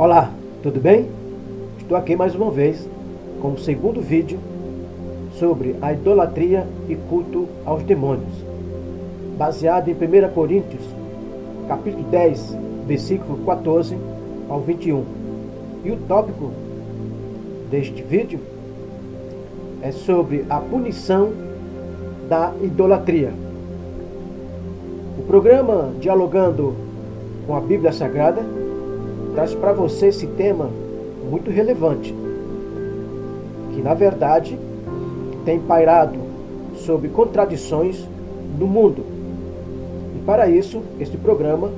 Olá, tudo bem? Estou aqui mais uma vez com o segundo vídeo sobre a idolatria e culto aos demônios, baseado em 1 Coríntios, capítulo 10, versículo 14 ao 21. E o tópico deste vídeo é sobre a punição da idolatria. O programa Dialogando com a Bíblia Sagrada traz para você esse tema muito relevante, que na verdade tem pairado sobre contradições no mundo. E para isso, este programa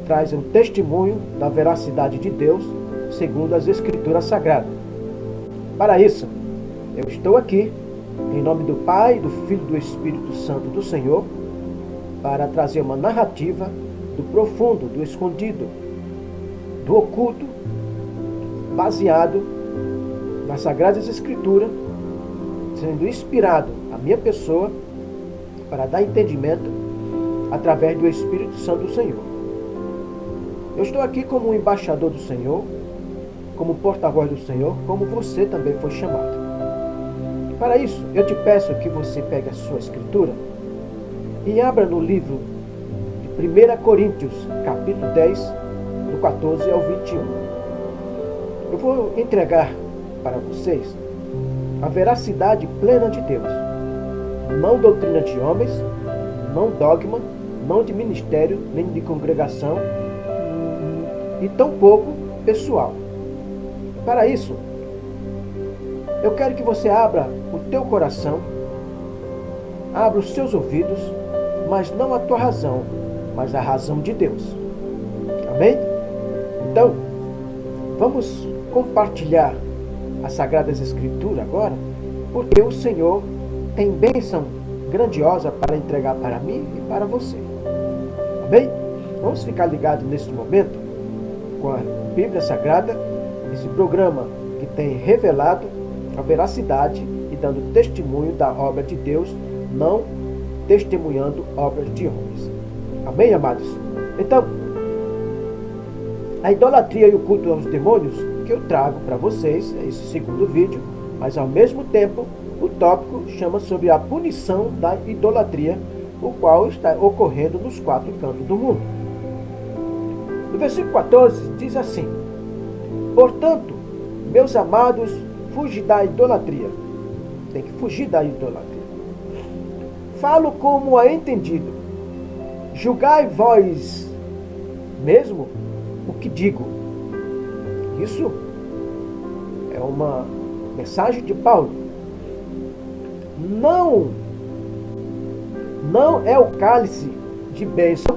traz um testemunho da veracidade de Deus segundo as Escrituras Sagradas. Para isso, eu estou aqui, em nome do Pai, do Filho e do Espírito Santo do Senhor, para trazer uma narrativa do profundo, do escondido, do oculto, baseado nas Sagradas Escrituras, sendo inspirado a minha pessoa para dar entendimento através do Espírito Santo do Senhor. Eu estou aqui como um embaixador do Senhor, como porta-voz do Senhor, como você também foi chamado. Para isso, eu te peço que você pegue a sua escritura e abra no livro de 1 Coríntios, capítulo 10, do 14 ao 21. Eu vou entregar para vocês a veracidade plena de Deus. Não doutrina de homens, não dogma, não de ministério, nem de congregação, e tampouco pessoal. Para isso, eu quero que você abra o teu coração, abra os seus ouvidos, mas não a tua razão, mas a razão de Deus. Amém? Então, vamos compartilhar as Sagradas Escrituras agora, porque o Senhor tem bênção grandiosa para entregar para mim e para você. Amém? Vamos ficar ligados nesse momento com a Bíblia Sagrada, esse programa que tem revelado a veracidade e dando testemunho da obra de Deus, não testemunhando obras de homens. Amém, amados? Então, a idolatria e o culto aos demônios que eu trago para vocês, é esse segundo vídeo, mas ao mesmo tempo o tópico chama sobre a punição da idolatria, o qual está ocorrendo nos quatro cantos do mundo. No versículo 14 diz assim: portanto, meus amados, fuge da idolatria. Tem que fugir da idolatria. Falo como a entendido. Julgai vós mesmo o que digo. Isso é uma mensagem de Paulo. Não é o cálice de bênção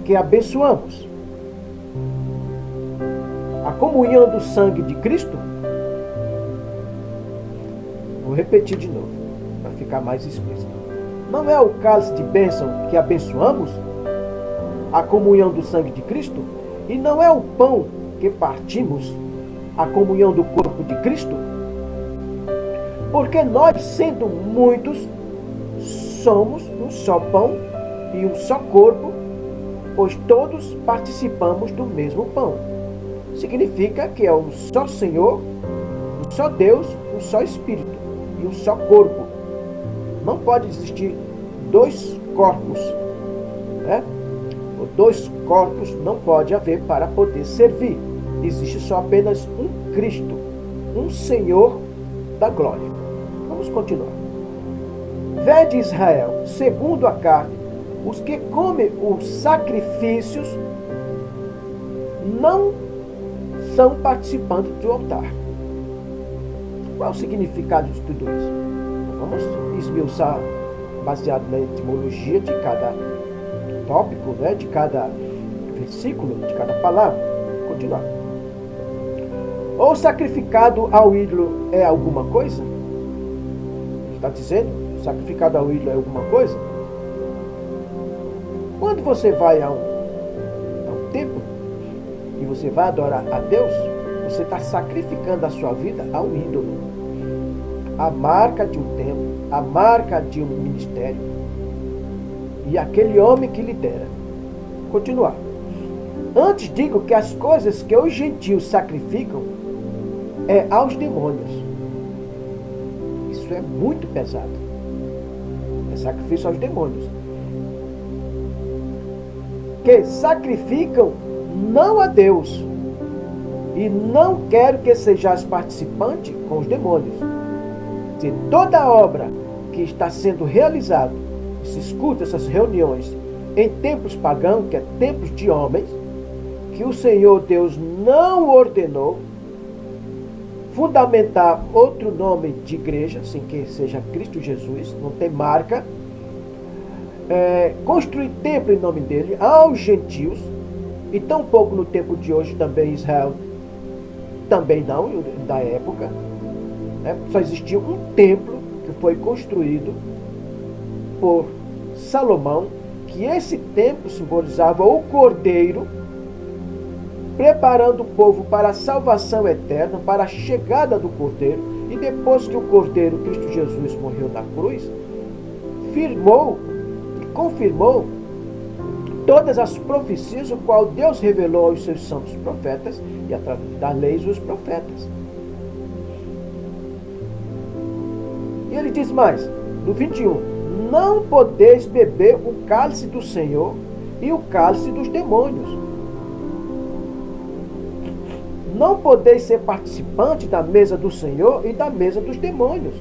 que abençoamos. A comunhão do sangue de Cristo. Vou repetir de novo, para ficar mais explícito. Não é o cálice de bênção que abençoamos, a comunhão do sangue de Cristo, e não é o pão que partimos, a comunhão do corpo de Cristo? Porque nós, sendo muitos, somos um só pão e um só corpo, pois todos participamos do mesmo pão. Significa que é um só Senhor, um só Deus, um só Espírito e um só corpo. Não pode existir dois corpos, né? Ou dois corpos não pode haver para poder servir. Existe só apenas um Cristo, um Senhor da glória. Vamos continuar. Vede Israel, segundo a carne, os que comem os sacrifícios não são participantes do altar. Qual é o significado de tudo isso? Vamos esmiuçar baseado na etimologia de cada tópico, né? De cada versículo, de cada palavra. Continuar. Ou sacrificado ao ídolo é alguma coisa? Está dizendo? Sacrificado ao ídolo é alguma coisa? Quando você vai a um templo e você vai adorar a Deus, você está sacrificando a sua vida a um ídolo. A marca de um templo, a marca de um ministério e aquele homem que lidera. Continuar. Antes digo que as coisas que os gentios sacrificam é aos demônios. Isso é muito pesado. É sacrifício aos demônios. Que sacrificam não a Deus. E não quero que sejais participante com os demônios. Se toda obra que está sendo realizada, se escuta essas reuniões em templos pagãos, que é templos de homens, que o Senhor Deus não ordenou fundamentar outro nome de igreja, sem que seja Cristo Jesus, não tem marca, construir templo em nome dele aos gentios, e tampouco no tempo de hoje também Israel, também não, da época, né? Só existia um templo que foi construído por Salomão, que esse templo simbolizava o Cordeiro, preparando o povo para a salvação eterna, para a chegada do Cordeiro. E depois que o Cordeiro, Cristo Jesus, morreu na cruz, firmou e confirmou todas as profecias, o qual Deus revelou aos seus santos profetas e através das leis os profetas. E ele diz mais, no 21, não podeis beber o cálice do Senhor e o cálice dos demônios. Não podeis ser participante da mesa do Senhor e da mesa dos demônios.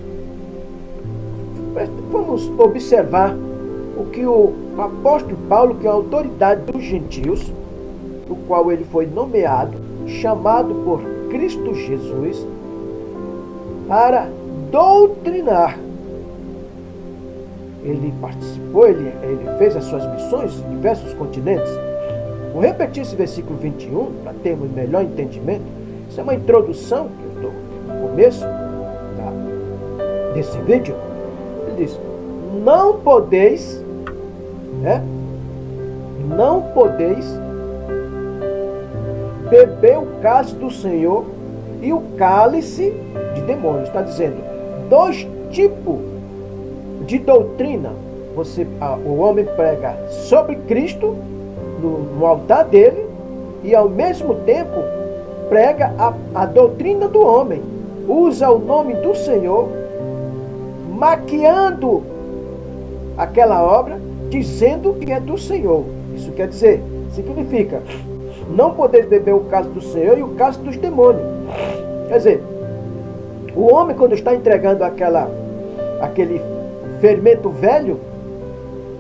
Vamos observar o que o apóstolo Paulo, que é a autoridade dos gentios, o qual ele foi nomeado, chamado por Cristo Jesus, para doutrinar. Ele participou, ele fez as suas missões em diversos continentes. Vou repetir esse versículo 21 para termos melhor entendimento. Isso é uma introdução que eu estou no começo desse vídeo. Ele diz: não podeis, não podeis beber o cálice do Senhor e o cálice de demônios. Está dizendo dois tipos de doutrina. O homem prega sobre Cristo no altar dele e ao mesmo tempo prega a doutrina do homem. Usa o nome do Senhor, maquiando aquela obra, dizendo que é do Senhor. Isso quer dizer, significa, não podeis beber o cálice do Senhor e o cálice dos demônios. Quer dizer, o homem, quando está entregando aquele fermento velho,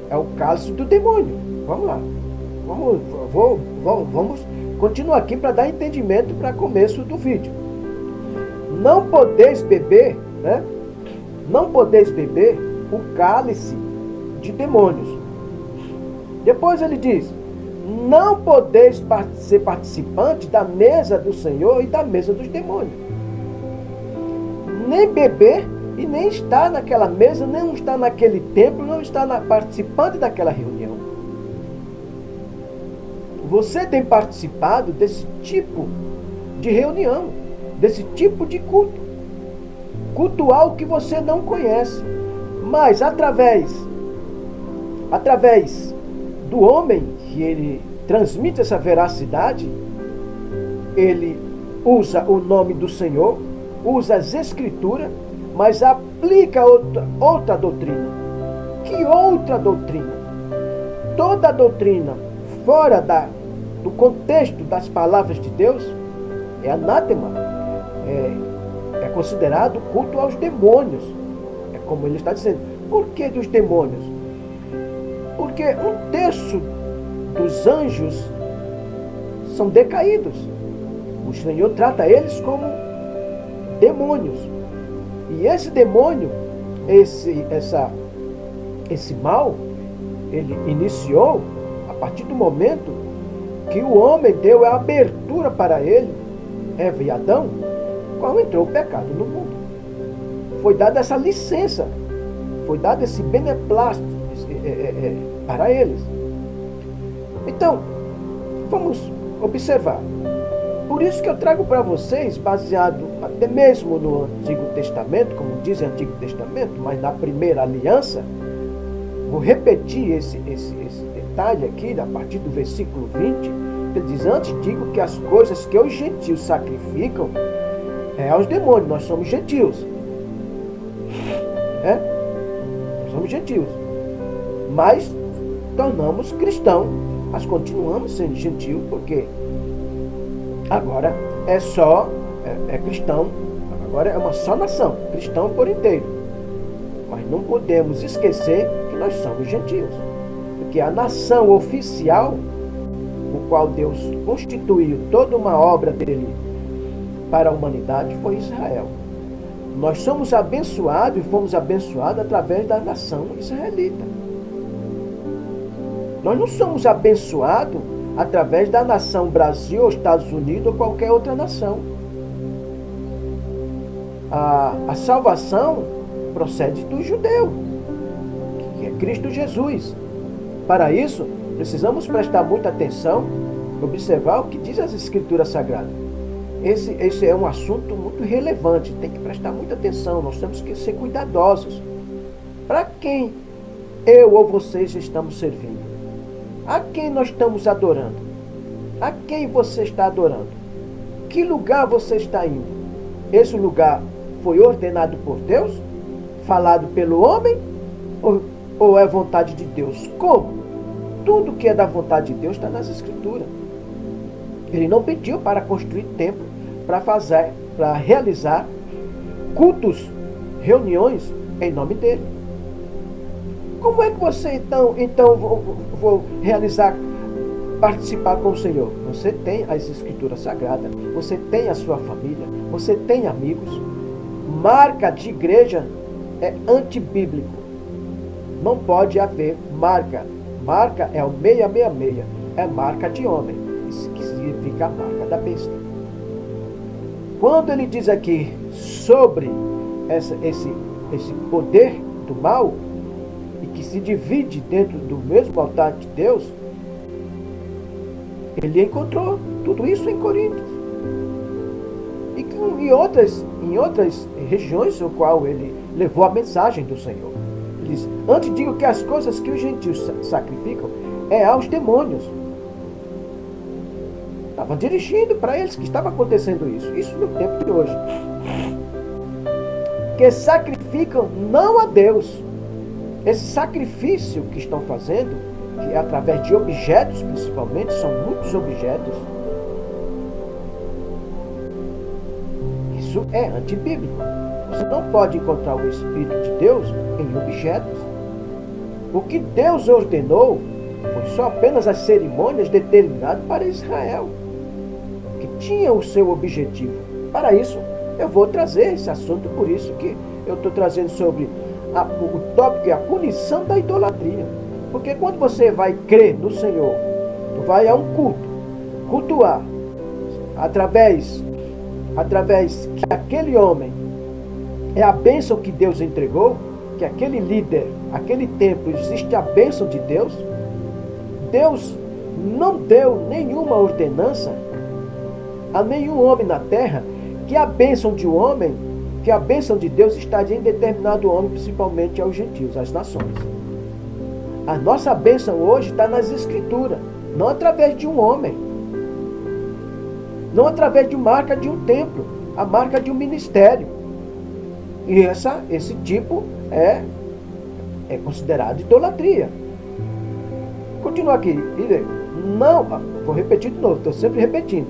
é o cálice do demônio. Vamos lá. Vamos continuar aqui para dar entendimento para começo do vídeo. Não podeis beber, não podeis beber o cálice de demônios. Depois ele diz: não podeis ser participante da mesa do Senhor e da mesa dos demônios. Nem beber e nem estar naquela mesa, nem estar naquele templo, não estar participante daquela reunião. Você tem participado desse tipo de reunião, desse tipo de culto. Cultuar o que você não conhece. Mas através do homem, que ele transmite essa veracidade, ele usa o nome do Senhor, usa as Escrituras, mas aplica outra doutrina. Que outra doutrina? Toda doutrina fora do contexto das palavras de Deus é anátema, é considerado culto aos demônios. É como ele está dizendo. Por que dos demônios? Porque 1/3 dos anjos são decaídos. O Senhor trata eles como demônios. E esse demônio, esse mal, ele iniciou a partir do momento que o homem deu a abertura para ele, Eva e Adão, quando entrou o pecado no mundo. Foi dada essa licença, foi dado esse beneplácito para eles. Então, vamos observar. Por isso que eu trago para vocês, baseado até mesmo no Antigo Testamento, como diz o Antigo Testamento, mas na primeira aliança, vou repetir esse detalhe aqui, a partir do versículo 20, ele diz, antes digo que as coisas que os gentios sacrificam é aos demônios. Nós somos gentios. Nós somos gentios. Mas tornamos cristão. Mas continuamos sendo gentio porque agora é só, é cristão. Agora é uma só nação, cristão por inteiro. Mas não podemos esquecer que nós somos gentios. Porque a nação oficial, o qual Deus constituiu toda uma obra dele para a humanidade, foi Israel. Nós somos abençoados e fomos abençoados através da nação israelita. Nós não somos abençoados através da nação Brasil, ou Estados Unidos ou qualquer outra nação. A salvação procede do judeu, que é Cristo Jesus. Para isso, precisamos prestar muita atenção, observar o que diz as Escrituras Sagradas. Esse é um assunto muito relevante, tem que prestar muita atenção, nós temos que ser cuidadosos. Para quem eu ou vocês estamos servindo? A quem nós estamos adorando? A quem você está adorando? Que lugar você está indo? Esse lugar foi ordenado por Deus? Falado pelo homem? Ou é vontade de Deus? Como? Tudo que é da vontade de Deus está nas Escrituras. Ele não pediu para construir templo, para realizar cultos, reuniões em nome dele. Como é que você então vou realizar, participar com o Senhor? Você tem as Escrituras Sagradas, você tem a sua família, você tem amigos. Marca de igreja é antibíblico. Não pode haver marca. Marca é o 666, é marca de homem. Isso que significa a marca da besta. Quando ele diz aqui sobre esse poder do mal, e que se divide dentro do mesmo altar de Deus, ele encontrou tudo isso em Coríntios. E em outras regiões, no qual ele levou a mensagem do Senhor. Ele diz, antes digo que as coisas que os gentios sacrificam é aos demônios. Estava dirigindo para eles que estava acontecendo isso. Isso no tempo de hoje. Que sacrificam não a Deus. Esse sacrifício que estão fazendo, que é através de objetos principalmente, são muitos objetos. Isso é antibíblico. Você não pode encontrar o Espírito de Deus em objetos. O que Deus ordenou foi só apenas as cerimônias determinadas para Israel, que tinha o seu objetivo. Para isso, eu vou trazer esse assunto, por isso que eu estou trazendo sobre o tópico é a punição da idolatria. Porque quando você vai crer no Senhor, tu vai a um culto, cultuar, através que aquele homem é a bênção que Deus entregou, que aquele líder, aquele templo, existe a bênção de Deus. Deus não deu nenhuma ordenança a nenhum homem na terra que a bênção de um homem, que a bênção de Deus estaria em determinado homem, principalmente aos gentios, às nações. A nossa bênção hoje está nas Escrituras, não através de um homem, não através de uma marca de um templo, a marca de um ministério. E esse tipo é considerado idolatria. Continua aqui. Não, vou repetir de novo, estou sempre repetindo.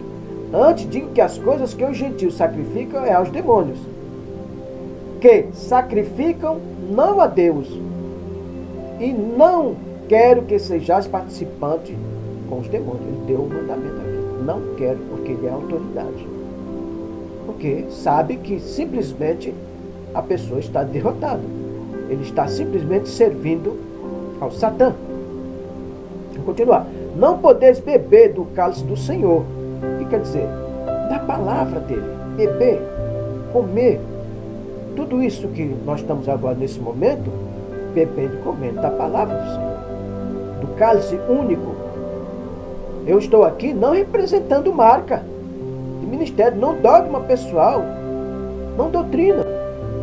Antes digo que as coisas que os gentios sacrificam é aos demônios, que sacrificam não a Deus. E não quero que sejais participante com os demônios. Ele deu um mandamento aqui. Não quero, porque ele é autoridade. Porque sabe que simplesmente a pessoa está derrotada. Ele está simplesmente servindo ao Satã. Vou continuar. Não podeis beber do cálice do Senhor. O que quer dizer? Da palavra dele. Beber, comer. Tudo isso que nós estamos agora nesse momento, bebendo e comendo da palavra do Senhor. Do cálice único. Eu estou aqui não representando marca de ministério, não dogma pessoal, não doutrina.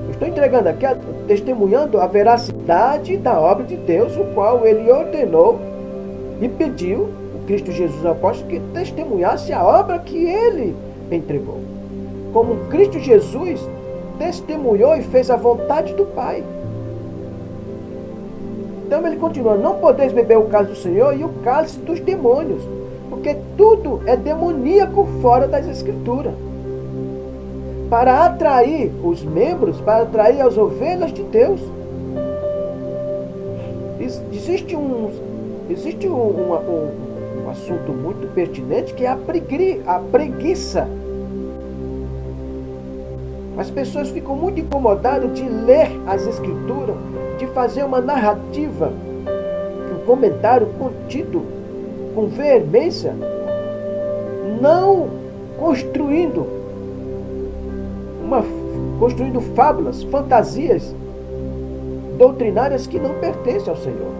Eu estou entregando aqui, testemunhando a veracidade da obra de Deus, o qual ele ordenou e pediu, o Cristo Jesus apóstolo que testemunhasse a obra que ele entregou. Como Cristo Jesus testemunhou e fez a vontade do Pai. Então ele continua: não podeis beber o cálice do Senhor e o cálice dos demônios, porque tudo é demoníaco fora das Escrituras. Para atrair os membros, para atrair as ovelhas de Deus. Existe um assunto muito pertinente que é a preguiça. As pessoas ficam muito incomodadas de ler as Escrituras, de fazer uma narrativa, um comentário contido, com veemência, não construindo fábulas, fantasias doutrinárias que não pertencem ao Senhor.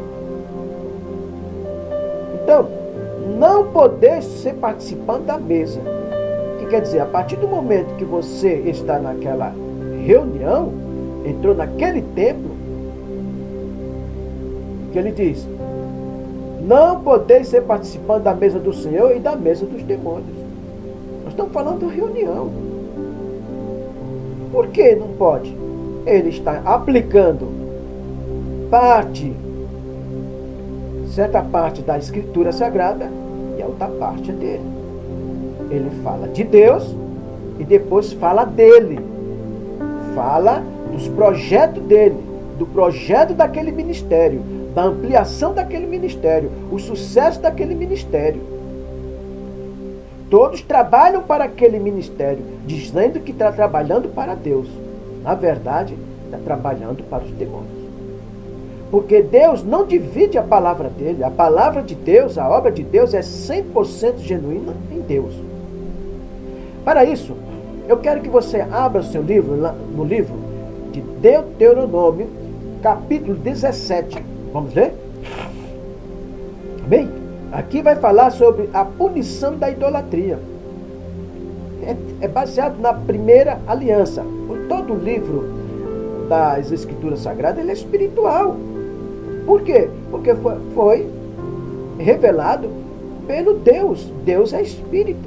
Então, não poder ser participante da mesa. O que quer dizer? A partir do momento que você está naquela reunião, entrou naquele templo, que ele diz: não podeis ser participante da mesa do Senhor e da mesa dos demônios. Nós estamos falando de reunião. Por que não pode? Ele está aplicando certa parte da Escritura Sagrada e a outra parte é dele. Ele fala de Deus e depois fala dele. Fala dos projetos dele, do projeto daquele ministério, da ampliação daquele ministério, o sucesso daquele ministério. Todos trabalham para aquele ministério, dizendo que está trabalhando para Deus. Na verdade, está trabalhando para os demônios. Porque Deus não divide a palavra dele. A palavra de Deus, a obra de Deus é 100% genuína em Deus. Para isso, eu quero que você abra o seu livro, no livro de Deuteronômio, capítulo 17. Vamos ler? Bem, aqui vai falar sobre a punição da idolatria. É baseado na primeira aliança. Todo o livro das Escrituras Sagradas ele é espiritual. Por quê? Porque foi revelado pelo Deus. Deus é espírito.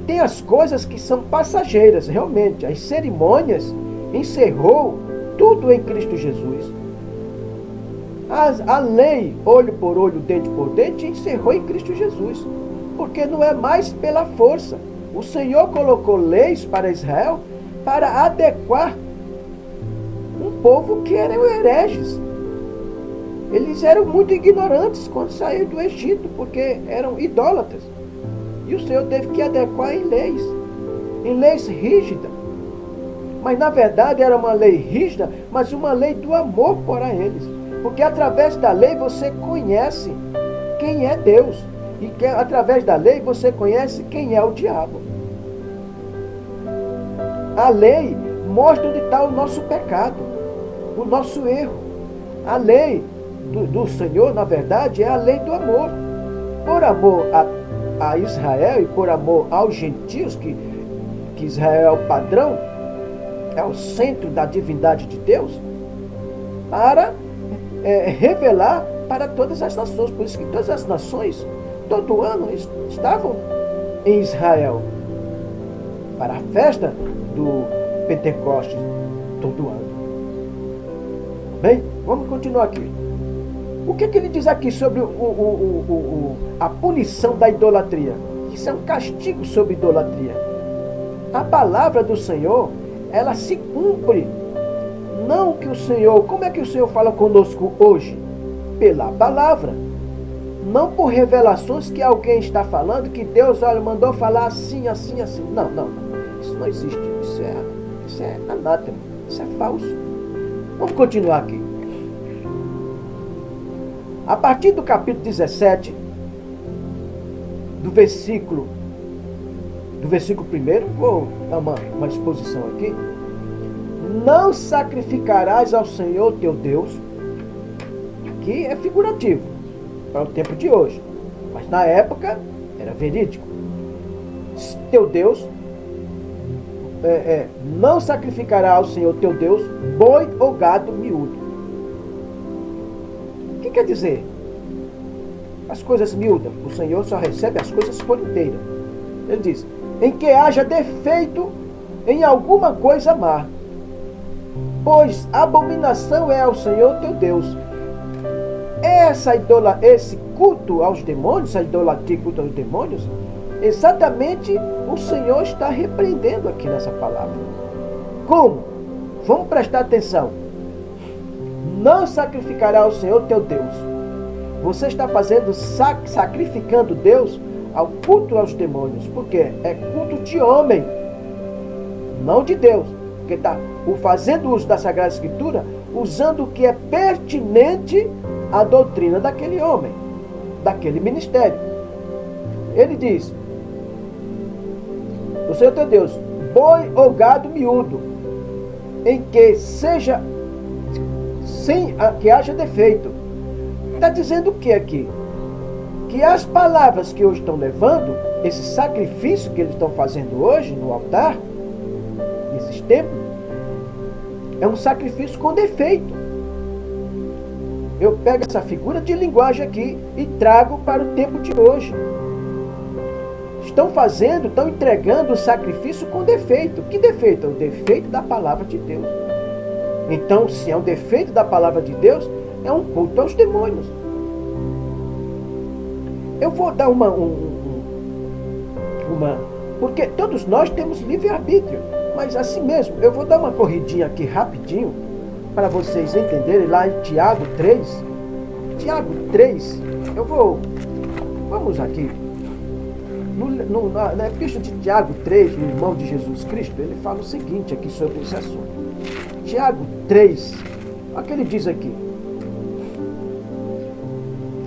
Tem as coisas que são passageiras, realmente. As cerimônias encerrou tudo em Cristo Jesus. A lei, olho por olho, dente por dente, encerrou em Cristo Jesus. Porque não é mais pela força. O Senhor colocou leis para Israel para adequar um povo que eram hereges. Eles eram muito ignorantes quando saíram do Egito, porque eram idólatras. E o Senhor teve que adequar em leis rígidas. Mas na verdade era uma lei rígida, mas uma lei do amor para eles. Porque através da lei você conhece quem é Deus. E através da lei você conhece quem é o diabo. A lei mostra onde está o nosso pecado, o nosso erro. A lei do Senhor, na verdade, é a lei do amor. Por amor a Israel e por amor aos gentios, que Israel é o padrão, é o centro da divindade de Deus, para revelar para todas as nações. Por isso que todas as nações, todo ano, estavam em Israel para a festa do Pentecostes todo ano. Bem, vamos continuar aqui. O que ele diz aqui sobre a punição da idolatria? Isso é um castigo sobre idolatria. A palavra do Senhor, ela se cumpre. Não que o Senhor... Como é que o Senhor fala conosco hoje? Pela palavra. Não por revelações que alguém está falando, que Deus, olha, mandou falar assim, assim, assim. Não. Isso não existe. Isso é anátema. Isso é falso. Vamos continuar aqui. A partir do capítulo 17, do versículo 1, vou dar uma exposição aqui. Não sacrificarás ao Senhor teu Deus, que é figurativo para o tempo de hoje, mas na época era verídico. Teu Deus, não sacrificará ao Senhor teu Deus boi ou gado miúdo. O que quer dizer? as coisas miúdas. O Senhor só recebe as coisas por inteira. Ele diz, em que haja defeito em alguma coisa má, pois abominação é ao Senhor teu Deus. Esse culto aos demônios, a idolatria e culto aos demônios, exatamente o Senhor está repreendendo aqui nessa palavra. Como? Vamos prestar atenção. Não sacrificará ao Senhor teu Deus. Você está fazendo, sacrificando Deus ao culto aos demônios. Por quê? É culto de homem, não de Deus. Porque está fazendo uso da Sagrada Escritura, usando o que é pertinente à doutrina daquele homem, daquele ministério. Ele diz, o Senhor teu Deus, boi ou gado miúdo, em que seja, sem que haja defeito. Está dizendo o que aqui? Que as palavras que hoje estão levando, esse sacrifício que eles estão fazendo hoje no altar, nesses templos, é um sacrifício com defeito. Eu pego essa figura de linguagem aqui e trago para o tempo de hoje. Estão entregando o sacrifício com defeito. Que defeito? É o defeito da palavra de Deus. Então, se é um defeito da palavra de Deus, é um culto aos demônios. Eu vou dar porque todos nós temos livre-arbítrio, mas assim mesmo, eu vou dar uma corridinha aqui rapidinho, para vocês entenderem, lá em Tiago 3, vamos aqui, na epístola de Tiago 3, o irmão de Jesus Cristo, ele fala o seguinte aqui sobre esse assunto. Tiago 3, olha o que ele diz aqui.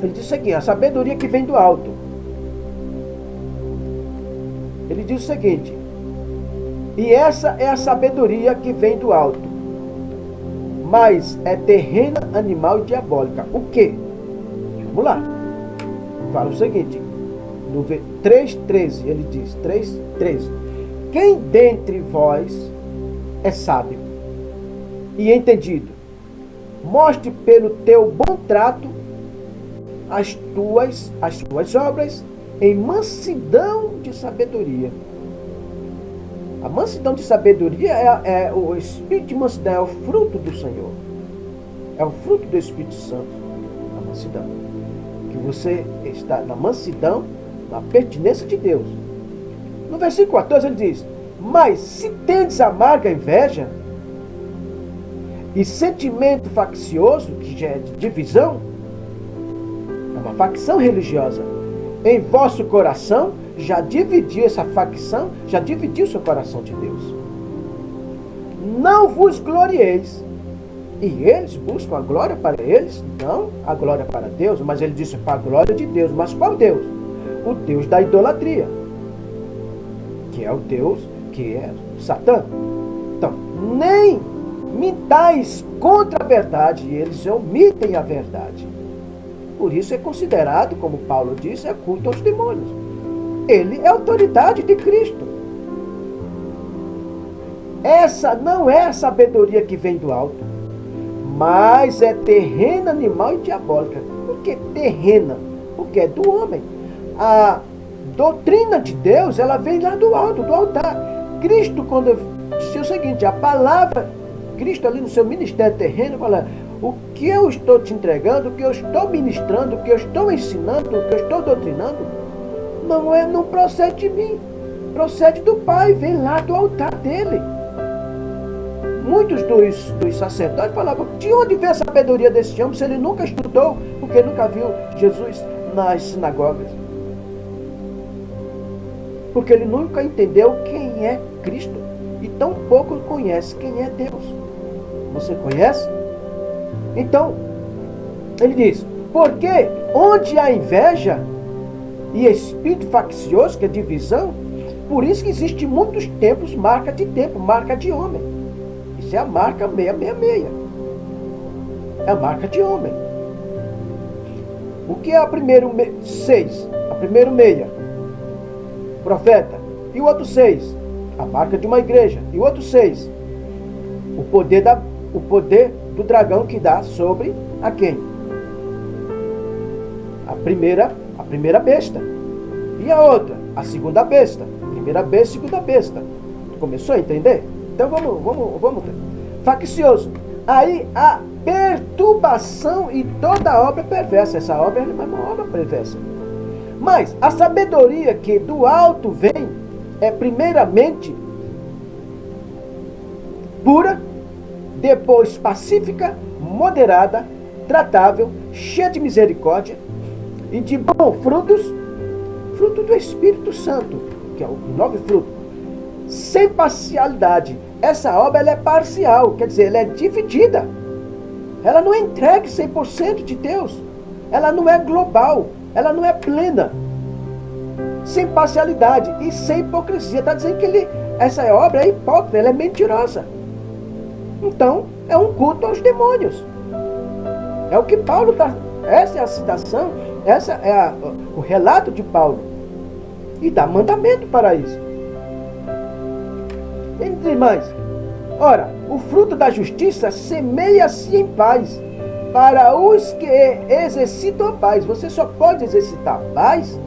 Ele diz o seguinte, a sabedoria que vem do alto. Ele diz o seguinte, e essa é a sabedoria que vem do alto, mas é terrena, animal e diabólica. O quê? Vamos lá. Fala o seguinte, no 3,13, ele diz, 3,13. Quem dentre vós é sábio e entendido, mostre pelo teu bom trato as tuas obras em mansidão de sabedoria. A mansidão de sabedoria é o espírito de mansidão, é o fruto do Senhor. É o fruto do Espírito Santo, a mansidão. Que você está na mansidão, na pertinência de Deus. No versículo 14 ele diz, mas se tendes amarga inveja e sentimento faccioso, que já é de divisão, é uma facção religiosa, em vosso coração, já dividiu essa facção, já dividiu seu coração de Deus. Não vos glorieis. E eles buscam a glória para eles, não a glória para Deus, mas ele disse para a glória de Deus. Mas qual Deus? O Deus da idolatria, que é o Deus que é Satã. Então, nem mintais contra a verdade, e eles omitem a verdade. Por isso é considerado, como Paulo disse, é culto aos demônios. Ele é a autoridade de Cristo. Essa não é a sabedoria que vem do alto, mas é terrena, animal e diabólica. Por que terrena? Porque é do homem. A doutrina de Deus, ela vem lá do alto, do altar. Cristo, quando disse o seguinte, a palavra, Cristo ali no seu ministério terreno, fala, o que eu estou te entregando, o que eu estou ministrando, o que eu estou ensinando, o que eu estou doutrinando, não procede de mim, procede do Pai, vem lá do altar dele. Muitos dos sacerdotes falavam, de onde vem a sabedoria desse homem se ele nunca estudou, porque nunca viu Jesus nas sinagogas? Porque ele nunca entendeu quem é Cristo e tão pouco conhece quem é Deus. Você conhece? Então, ele diz, porque onde há inveja e espírito faccioso, que é divisão, por isso que existe muitos tempos, marca de tempo, marca de homem. Isso é a marca 666. É a marca de homem. O que é a primeiro 6? A primeiro meia? Profeta. E o outro 6? A marca de uma igreja. E o outro 6? O poder do dragão que dá sobre a quem? A primeira besta. E a outra? A segunda besta. Primeira besta, segunda besta. Começou a entender? Então vamos. Faccioso. Aí a perturbação e toda obra perversa. Essa obra é uma obra perversa. Mas a sabedoria que do alto vem é primeiramente pura, depois pacífica, moderada, tratável, cheia de misericórdia e de bons frutos, fruto do Espírito Santo, que é o 9 fruto, sem parcialidade. Essa obra ela é parcial, quer dizer, ela é dividida. Ela não é entregue 100% de Deus. Ela não é global, ela não é plena. Sem parcialidade e sem hipocrisia. Está dizendo que essa obra é hipócrita, ela é mentirosa. Então, é um culto aos demônios. É o que Paulo está... Essa é a citação, essa é o relato de Paulo. E dá mandamento para isso. Entre mais, ora, o fruto da justiça semeia-se em paz, para os que exercitam a paz. Você só pode exercitar a paz,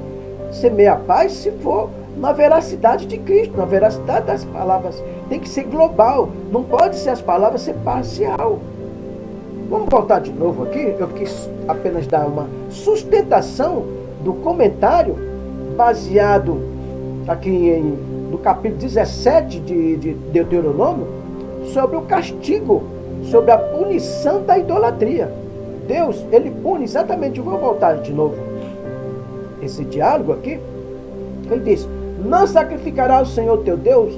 semear a paz, se for na veracidade de Cristo, na veracidade das palavras. Tem que ser global, não pode ser as palavras ser parcial. Vamos voltar de novo aqui. Eu quis apenas dar uma sustentação do comentário baseado aqui no capítulo 17 de Deuteronômio, sobre o castigo, sobre a punição da idolatria. Deus, ele pune exatamente, eu vou voltar de novo esse diálogo aqui. Ele diz: não sacrificará ao Senhor teu Deus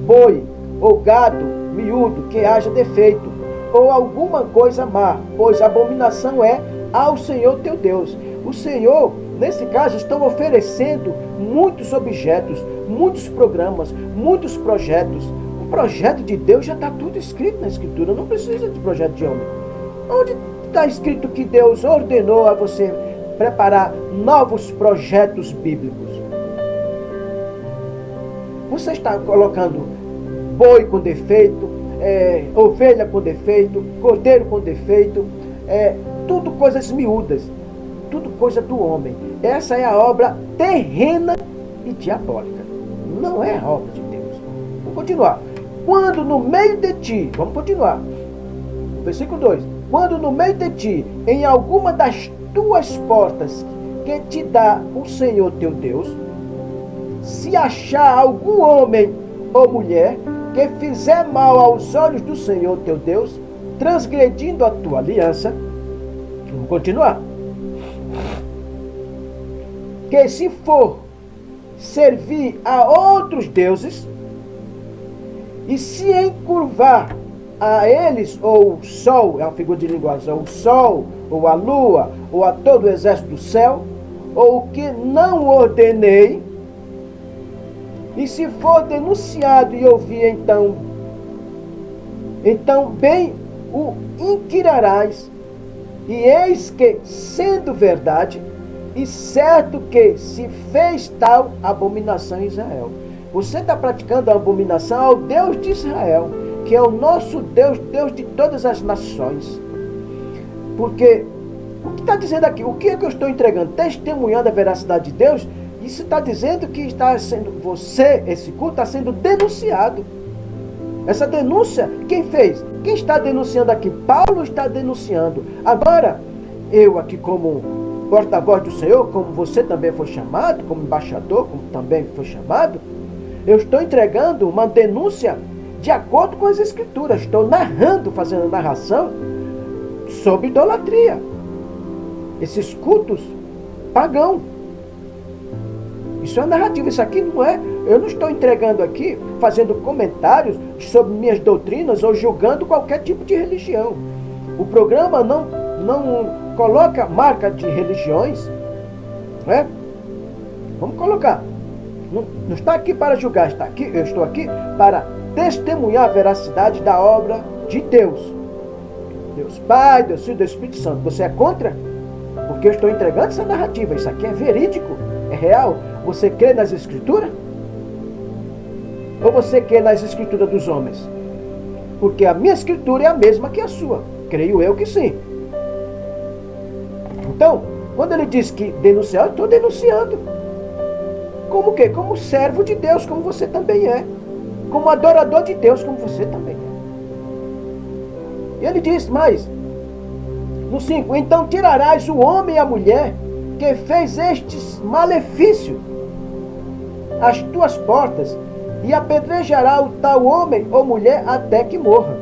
boi ou gado miúdo que haja defeito, ou alguma coisa má, pois abominação é ao Senhor teu Deus. O Senhor, nesse caso, estão oferecendo muitos objetos, muitos programas, muitos projetos. O projeto de Deus já está tudo escrito na Escritura, não precisa de projeto de homem. Onde está escrito que Deus ordenou a você preparar novos projetos bíblicos? Você está colocando boi com defeito, ovelha com defeito, cordeiro com defeito, tudo coisas miúdas, tudo coisa do homem. Essa é a obra terrena e diabólica, não é a obra de Deus. Vamos continuar. Quando no meio de ti, vamos continuar, versículo 2, quando no meio de ti, em alguma das tuas portas que te dá o Senhor teu Deus, se achar algum homem ou mulher que fizer mal aos olhos do Senhor teu Deus, transgredindo a tua aliança, vamos continuar, que se for servir a outros deuses e se encurvar a eles, ou o sol, é uma figura de linguagem, ou o sol, ou a lua, ou a todo o exército do céu, ou o que não ordenei, e se for denunciado e ouvir, então bem o inquirarás, e eis que, sendo verdade, e certo que se fez tal abominação em Israel. Você está praticando a abominação ao Deus de Israel, que é o nosso Deus, Deus de todas as nações. Porque, o que está dizendo aqui? O que é que eu estou entregando? Testemunhando a veracidade de Deus. Isso está dizendo que está sendo, esse culto está sendo denunciado. Essa denúncia, quem fez? Quem está denunciando aqui? Paulo está denunciando. Agora, eu aqui como porta-voz do Senhor, como você também foi chamado, como embaixador, como também foi chamado, eu estou entregando uma denúncia de acordo com as Escrituras. Estou narrando, fazendo narração sobre idolatria. Esses cultos pagãos. Isso é narrativa, isso aqui não é... Eu não estou entregando aqui, fazendo comentários sobre minhas doutrinas ou julgando qualquer tipo de religião. O programa não coloca marca de religiões, né? Vamos colocar. Não está aqui para julgar, eu estou aqui para testemunhar a veracidade da obra de Deus. Deus Pai, Deus Filho, Deus Espírito Santo. Você é contra? Porque eu estou entregando essa narrativa. Isso aqui é verídico, é real. Você crê nas Escrituras? Ou você crê nas Escrituras dos homens? Porque a minha Escritura é a mesma que a sua. Creio eu que sim. Então, Quando ele diz que denunciar, eu estou denunciando. Como o quê? Como servo de Deus, como você também é. Como adorador de Deus, como você também é. E ele diz mais, no 5, então tirarás o homem e a mulher que fez estes malefícios às tuas portas e apedrejará o tal homem ou mulher até que morra.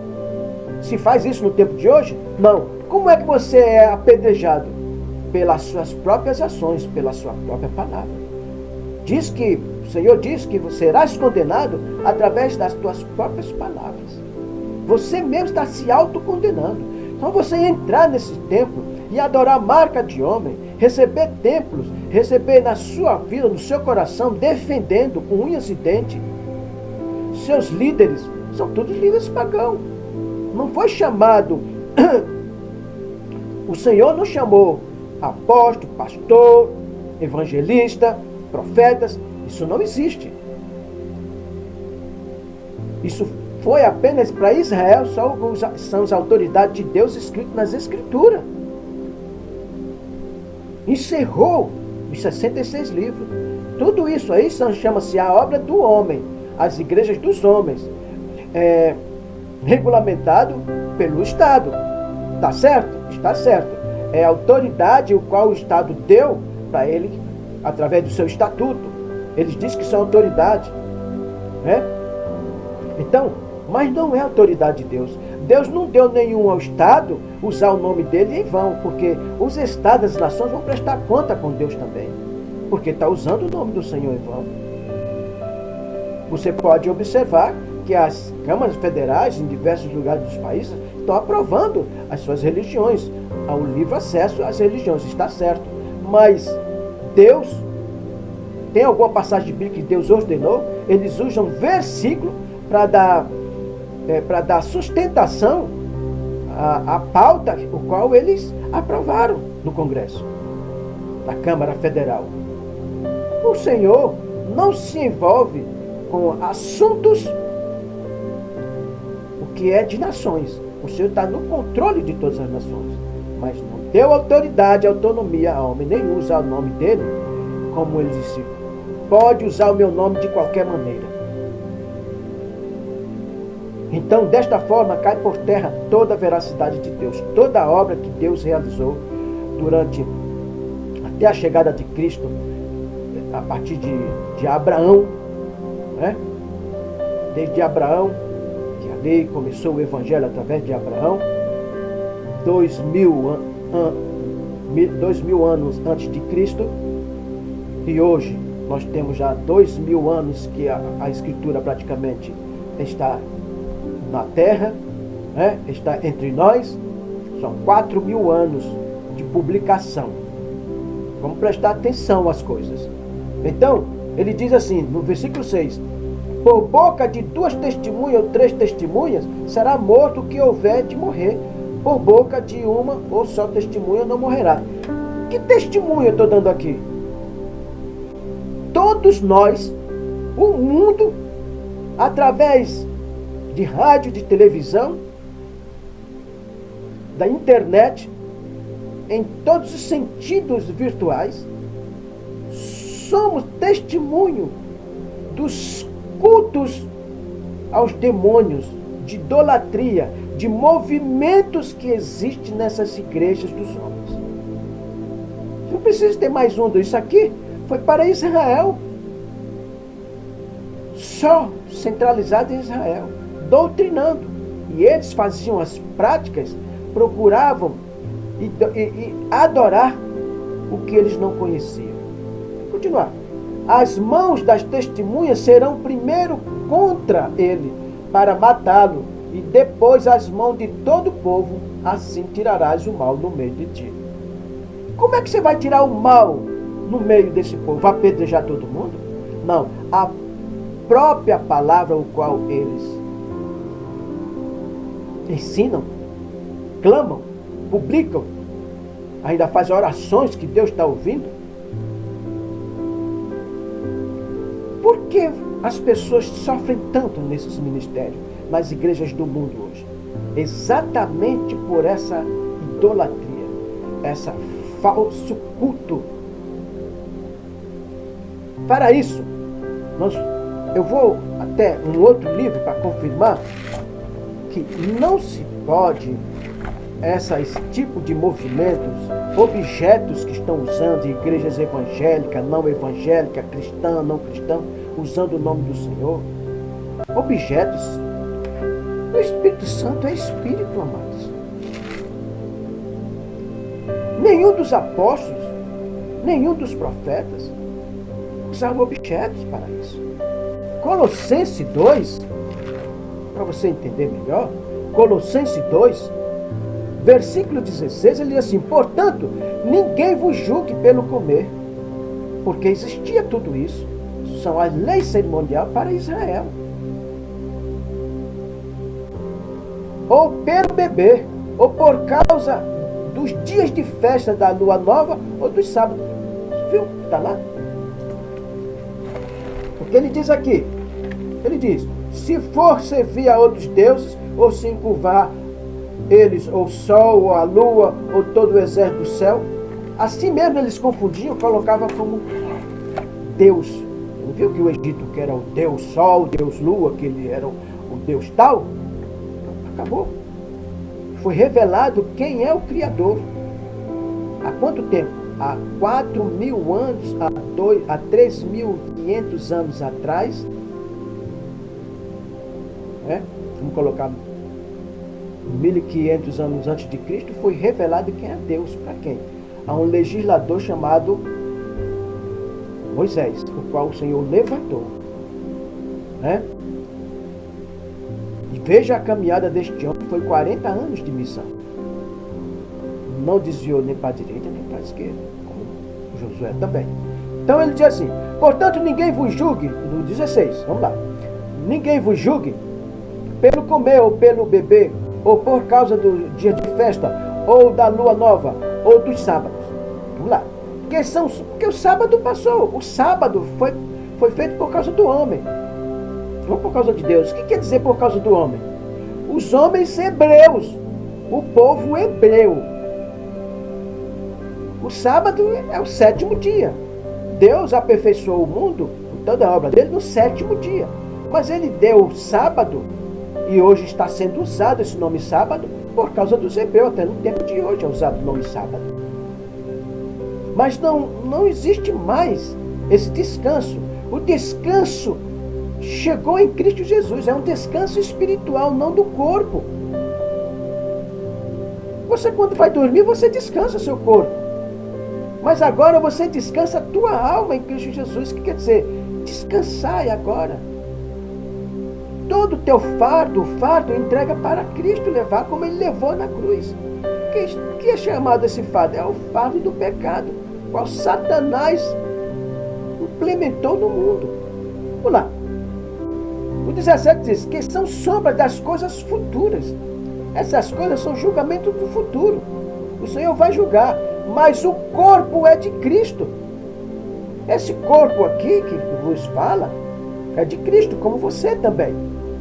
Se faz isso no tempo de hoje? Não. Como é que você é apedrejado? Pelas suas próprias ações, pela sua própria palavra. O Senhor diz que você serás condenado através das tuas próprias palavras. Você mesmo está se autocondenando. Então você entrar nesse templo e adorar a marca de homem, receber templos, receber na sua vida, no seu coração, defendendo com unhas e dentes. Seus líderes são todos líderes pagãos. Não foi chamado, o Senhor não chamou apóstolo, pastor, evangelista, profetas. Isso não existe. Isso foi apenas para Israel, são as autoridades de Deus escritas nas Escrituras. Encerrou os 66 livros. Tudo isso aí chama-se a obra do homem, as igrejas dos homens, regulamentado pelo Estado. Está certo? Está certo. É a autoridade o qual o Estado deu para ele, através do seu estatuto. Eles dizem que são autoridade. Né? Então, mas não é autoridade de Deus. Deus não deu nenhum ao Estado usar o nome dele em vão, porque os Estados, as nações vão prestar conta com Deus também, porque está usando o nome do Senhor em vão. Você pode observar que as câmaras federais em diversos lugares dos países estão aprovando as suas religiões, ao livre acesso às religiões, está certo. Mas Deus, tem alguma passagem bíblica que Deus ordenou? Eles usam versículo para dar sustentação à pauta o qual eles aprovaram no Congresso, na Câmara Federal. O Senhor não se envolve com assuntos o que é de nações. O Senhor está no controle de todas as nações, mas não deu autoridade, autonomia a homem, nem usa o nome dele, como ele disse, pode usar o meu nome de qualquer maneira. Então, desta forma, cai por terra toda a veracidade de Deus, toda a obra que Deus realizou até a chegada de Cristo, a partir de Abraão, né? Desde Abraão, que a lei começou o Evangelho através de Abraão, 2000 anos antes de Cristo, e hoje nós temos já 2000 anos que a Escritura praticamente está na terra, né? Está entre nós. São 4000 anos de publicação. Vamos prestar atenção às coisas. Então, ele diz assim, no versículo 6, por boca de 2 testemunhas ou 3 testemunhas, será morto o que houver de morrer. Por boca de uma ou só testemunha não morrerá. Que testemunha eu estou dando aqui? Todos nós, o mundo, através de rádio, de televisão, da internet, em todos os sentidos virtuais, somos testemunho dos cultos aos demônios, de idolatria, de movimentos que existem nessas igrejas dos homens. Não precisa ter mais um. Isso aqui foi para Israel, só centralizado em Israel, doutrinando. E eles faziam as práticas, procuravam e adorar o que eles não conheciam. Vou continuar. As mãos das testemunhas serão primeiro contra ele, para matá-lo, e depois as mãos de todo o povo, assim tirarás o mal no meio de ti. Como é que você vai tirar o mal no meio desse povo? Vai apedrejar todo mundo? Não. A própria palavra o qual eles ensinam, clamam, publicam, ainda fazem orações que Deus está ouvindo. Por que as pessoas sofrem tanto nesses ministérios, nas igrejas do mundo hoje? Exatamente por essa idolatria, essa falso culto. Para isso, eu vou até um outro livro para confirmar que não se pode esse tipo de movimentos, objetos que estão usando igrejas evangélicas, não evangélicas, cristã, não cristã, usando o nome do Senhor. Objetos. O Espírito Santo é Espírito, amados. Nenhum dos apóstolos, nenhum dos profetas usavam objetos para isso. Colossenses 2, para você entender melhor, Colossenses 2, versículo 16, ele diz assim: portanto, ninguém vos julgue pelo comer, porque existia tudo isso. São as leis cerimoniais para Israel. Ou pelo beber, ou por causa dos dias de festa da lua nova, ou dos sábados. Viu? Está lá. Porque ele diz aqui, ele diz: se for servir a outros deuses, ou se encurvar eles, ou o sol, ou a lua, ou todo o exército do céu, assim mesmo eles confundiam, colocavam como Deus. Não viu que o Egito que era o Deus Sol, o Deus Lua, que ele era o Deus tal? Acabou. Foi revelado quem é o Criador. Há quanto tempo? Há 4.000 anos, há 3.500 anos atrás. Vamos colocar 1.500 anos antes de Cristo, foi revelado quem é Deus para quem? A um legislador chamado Moisés, o qual o Senhor levantou. E veja a caminhada deste homem, foi 40 anos de missão. Não desviou nem para a direita nem para a esquerda, como Josué também. Então ele diz assim: portanto, ninguém vos julgue, no 16, vamos lá. Ninguém vos julgue pelo comer ou pelo beber, ou por causa do dia de festa, ou da lua nova, ou dos sábados. Vamos lá. Porque o sábado passou. O sábado foi feito por causa do homem, não por causa de Deus. O que quer dizer por causa do homem? Os homens hebreus, o povo hebreu. O sábado é o 7º dia. Deus aperfeiçoou o mundo, toda a obra dele, no 7º dia. Mas ele deu o sábado, e hoje está sendo usado esse nome sábado por causa dos hebreus. Até no tempo de hoje é usado o nome sábado. Mas não existe mais esse descanso. O descanso chegou em Cristo Jesus. É um descanso espiritual, não do corpo. Você, quando vai dormir, você descansa seu corpo. Mas agora você descansa a tua alma em Cristo Jesus. O que quer dizer? Descansai agora. Todo o teu fardo, o fardo entrega para Cristo levar, como ele levou na cruz. O que é chamado esse fardo? É o fardo do pecado, qual Satanás implementou no mundo. Vamos lá. O 17 diz que são sombras das coisas futuras. Essas coisas são julgamento do futuro. O Senhor vai julgar, mas o corpo é de Cristo. Esse corpo aqui que vos fala é de Cristo, como você também.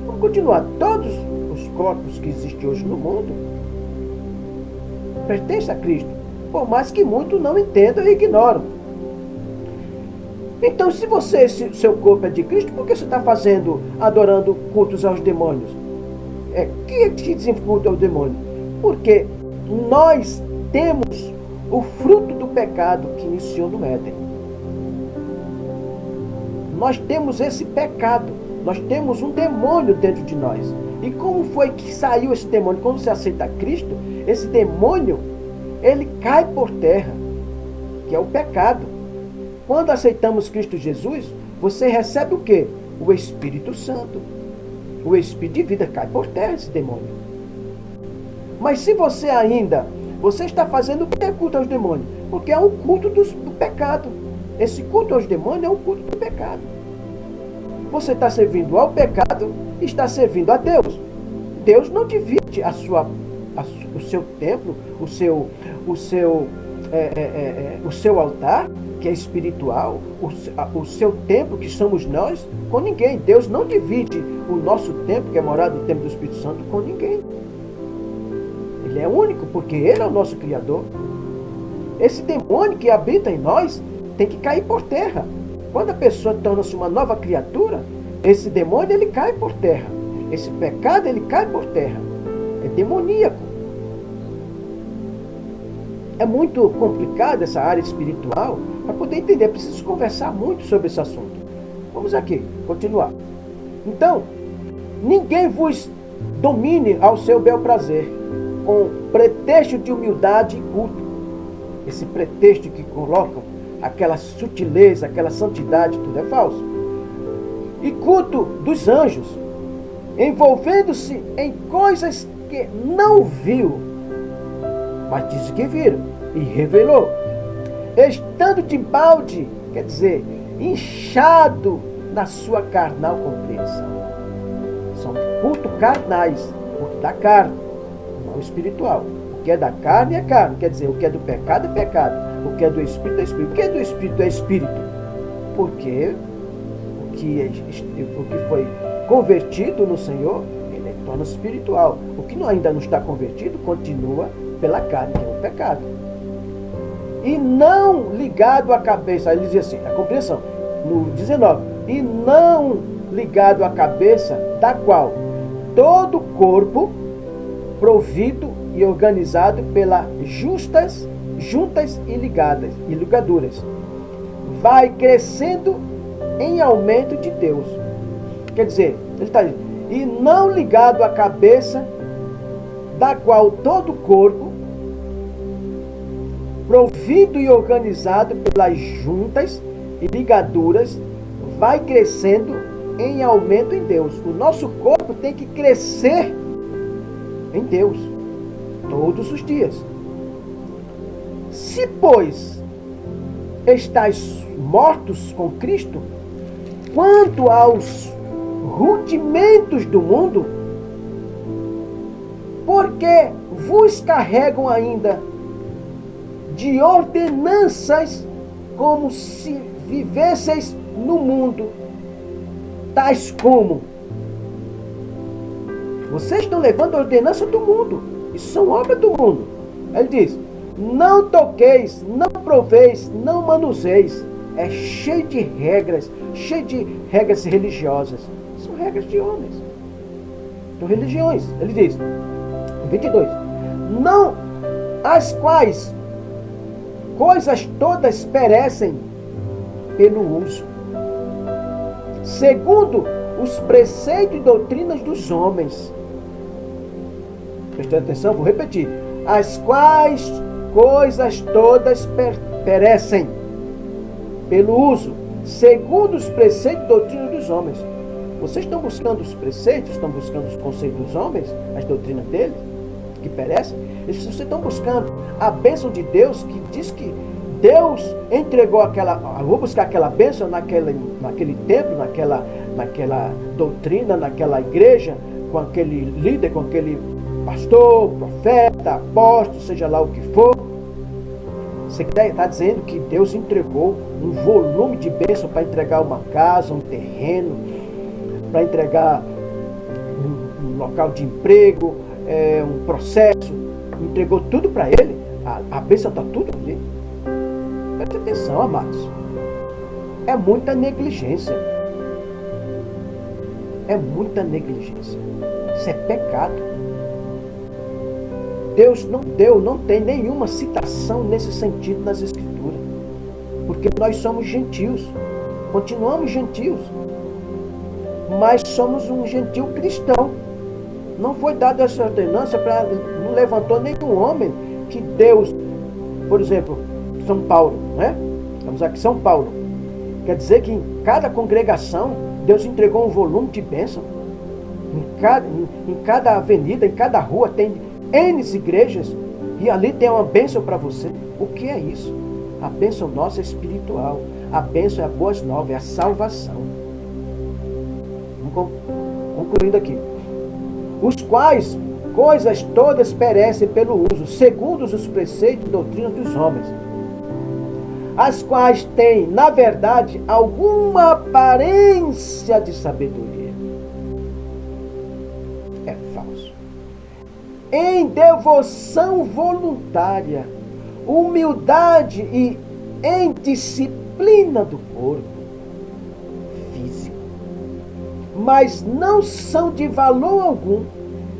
Vamos continuar. Todos os corpos que existem hoje no mundo pertencem a Cristo, por mais que muitos não entendam e ignoram. Então, se seu corpo é de Cristo, por que você está adorando cultos aos demônios? Quem é que diz culto ao demônio? Porque nós temos o fruto do pecado que iniciou no Éden. Nós temos esse pecado. Nós temos um demônio dentro de nós. E como foi que saiu esse demônio? Quando você aceita Cristo, esse demônio, ele cai por terra, que é o pecado. Quando aceitamos Cristo Jesus, você recebe o quê? O Espírito Santo. O Espírito de vida cai por terra, esse demônio. Mas se você está fazendo o que é culto aos demônios? Porque é um culto do pecado. Esse culto aos demônios é um culto do pecado. Você está servindo ao pecado e está servindo a Deus. Deus não divide o seu templo, o seu altar, que é espiritual, o seu templo, que somos nós, com ninguém. Deus não divide o nosso templo, que é morada do templo do Espírito Santo, com ninguém. Ele é único, porque Ele é o nosso Criador. esse demônio que habita em nós tem que cair por terra. Quando a pessoa torna-se uma nova criatura, esse demônio ele cai por terra. Esse pecado ele cai por terra. É demoníaco. É muito complicado essa área espiritual. Para poder entender, é preciso conversar muito sobre esse assunto. Vamos aqui, continuar. Então, ninguém vos domine ao seu bel prazer, com pretexto de humildade e culto. Esse pretexto que colocam, aquela sutileza, aquela santidade, tudo é falso. E culto dos anjos, envolvendo-se em coisas que não viu, mas diz que viram e revelou. Estando de balde, quer dizer, inchado na sua carnal compreensão. São culto carnais, culto da carne, não espiritual. O que é da carne é carne, quer dizer, o que é do pecado é pecado, o que é do espírito é espírito. O que é do espírito é espírito, porque o que foi convertido no Senhor, ele torna espiritual. O que ainda não está convertido continua pela carne, que é o pecado. E não ligado à cabeça, ele diz assim, a compreensão, no 19, e não ligado à cabeça, da qual todo o corpo, provido e organizado pelas juntas e ligaduras, vai crescendo em aumento de Deus. Quer dizer, ele está dizendo, e não ligado à cabeça, da qual todo o corpo, provido e organizado pelas juntas e ligaduras, vai crescendo em aumento em Deus. O nosso corpo tem que crescer em Deus todos os dias. Se, pois, estáis mortos com Cristo, quanto aos rudimentos do mundo, porque vos carregam ainda de ordenanças como se vivesseis no mundo, tais como vocês estão levando a ordenança do mundo, isso são obras do mundo. Ele diz, não toqueis, não proveis, não manuseis. É cheio de regras religiosas. São regras de homens, são religiões. Ele diz, 22, não as quais coisas todas perecem pelo uso, segundo os preceitos e doutrinas dos homens. Prestando atenção, vou repetir. As quais coisas todas perecem pelo uso, segundo os preceitos e doutrinas dos homens. Vocês estão buscando os preceitos, estão buscando os conceitos dos homens, as doutrinas deles, que perecem? Vocês estão buscando a bênção de Deus, que diz que Deus entregou aquela... Vou buscar aquela bênção naquele templo, naquela doutrina, naquela igreja, com aquele líder, com aquele pastor, profeta, apóstolo, seja lá o que for. Você está dizendo que Deus entregou um volume de bênção para entregar uma casa, um terreno, para entregar um local de emprego, um processo, entregou tudo para ele. A bênção está tudo ali. Preste atenção, amados. É muita negligência. É muita negligência. Isso é pecado. Deus não tem nenhuma citação nesse sentido nas Escrituras. Porque nós somos gentios. Continuamos gentios. Mas somos um gentil cristão. Não foi dada essa ordenança não levantou nenhum homem que Deus, por exemplo, São Paulo, né? Estamos aqui, São Paulo. Quer dizer que em cada congregação, Deus entregou um volume de bênção. Em cada avenida, em cada rua, tem N igrejas, e ali tem uma bênção para você. O que é isso? A bênção nossa é espiritual. A bênção é a boas novas, é a salvação. Concluindo aqui. Os quais coisas todas perecem pelo uso, segundo os preceitos e doutrinas dos homens, as quais têm, na verdade, alguma aparência de sabedoria. É falso. Em devoção voluntária, humildade e indisciplina do corpo físico, mas não são de valor algum,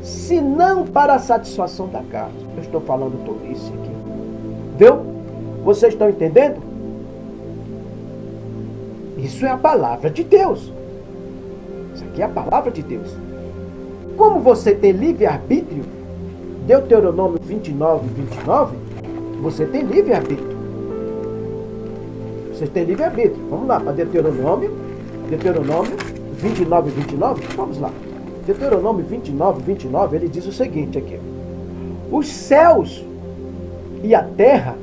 senão para a satisfação da carne. Eu estou falando tolice aqui. Viu? Vocês estão entendendo? Isso é a palavra de Deus. Isso aqui é a palavra de Deus. Como você tem livre-arbítrio, Deuteronômio 29, 29, você tem livre-arbítrio. Você tem livre-arbítrio. Vamos lá para Deuteronômio 29, 29. Vamos lá. Deuteronômio 29, 29, ele diz o seguinte aqui. Os céus e a terra,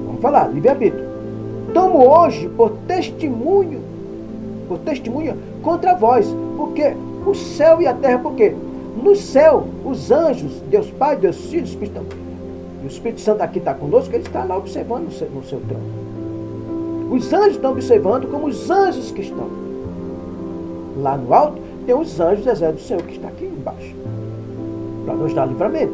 vamos falar, livre-arbítrio, tomo hoje por testemunho contra vós. Porque o céu e a terra, por quê? No céu, os anjos, Deus Pai, Deus Filho, e o Espírito Santo aqui está conosco, ele está lá observando no seu trono. Os anjos estão observando como os anjos que estão lá no alto, tem os anjos do exército do Senhor que está aqui embaixo, para nos dar livramento.